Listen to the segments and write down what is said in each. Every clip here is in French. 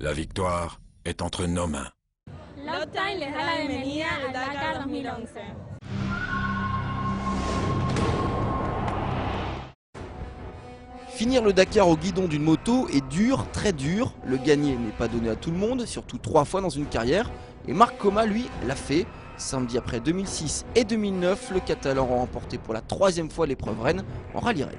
La victoire est entre nos mains. Loptime les da la bienvenida al Dakar 2011. Finir le Dakar au guidon d'une moto est dur, très dur. Le gagner n'est pas donné à tout le monde, surtout 3 fois dans une carrière. Et Marc Coma, lui, l'a fait. Samedi après 2006 et 2009, le Catalan a remporté pour la 3e fois l'épreuve Rennes en rallye raid.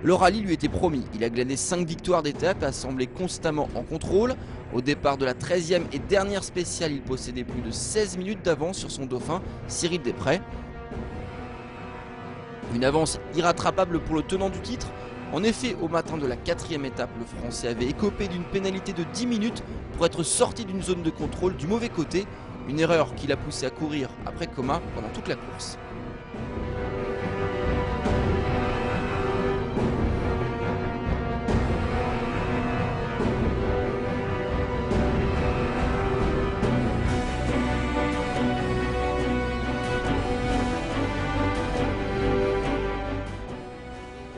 Le rallye lui était promis. Il a glané 5 victoires d'étape et a semblé constamment en contrôle. Au départ de la 13e et dernière spéciale, il possédait plus de 16 minutes d'avance sur son dauphin, Cyril Desprez. Une avance irrattrapable pour le tenant du titre. En effet, au matin de la 4e étape, le Français avait écopé d'une pénalité de 10 minutes pour être sorti d'une zone de contrôle du mauvais côté. Une erreur qui l'a poussé à courir après Coma pendant toute la course.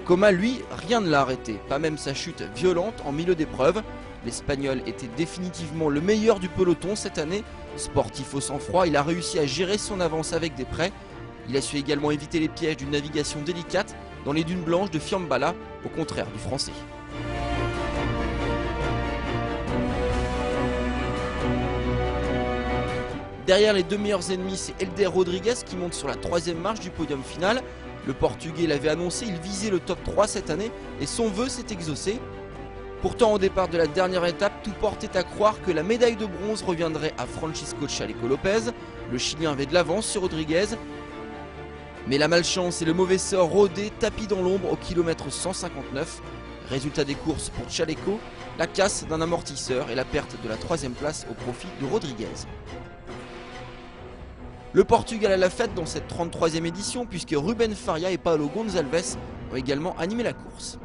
Coma, lui, rien ne l'a arrêté, pas même sa chute violente en milieu d'épreuve. L'Espagnol était définitivement le meilleur du peloton cette année. Sportif au sang-froid, il a réussi à gérer son avance avec Desprez. Il a su également éviter les pièges d'une navigation délicate dans les dunes blanches de Fiambala, au contraire du Français. Derrière les 2 meilleurs ennemis, c'est Helder Rodriguez qui monte sur la 3e marche du podium final. Le Portugais l'avait annoncé, il visait le top 3 cette année et son vœu s'est exaucé. Pourtant, au départ de la dernière étape, tout portait à croire que la médaille de bronze reviendrait à Francisco Chaleco Lopez. Le Chilien avait de l'avance sur Rodriguez. Mais la malchance et le mauvais sort rôdaient tapis dans l'ombre au kilomètre 159. Résultat des courses pour Chaleco, la casse d'un amortisseur et la perte de la 3e place au profit de Rodriguez. Le Portugal a la fête dans cette 33e édition puisque Ruben Faria et Paulo Gonçalves ont également animé la course.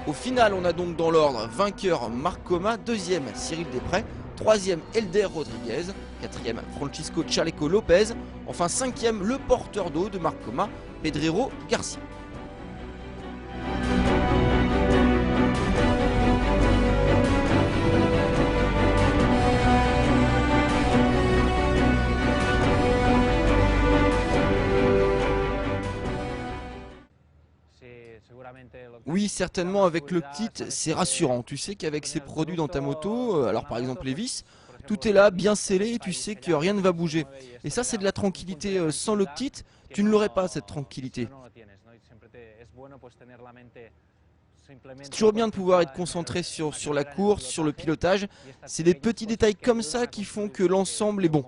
Au final, on a donc dans l'ordre vainqueur Marc Coma, 2e Cyril Desprez, 3e Helder Rodriguez, 4e Francisco Chaleco Lopez, enfin 5e le porteur d'eau de Marc Coma, Pedrero Garcia. Oui, certainement avec le kit, c'est rassurant. Tu sais qu'avec ces produits dans ta moto, alors par exemple les vis, tout est là, bien scellé et tu sais que rien ne va bouger. Et ça, c'est de la tranquillité. Sans le kit, tu ne l'aurais pas, cette tranquillité. C'est toujours bien de pouvoir être concentré sur la course, sur le pilotage. C'est des petits détails comme ça qui font que l'ensemble est bon.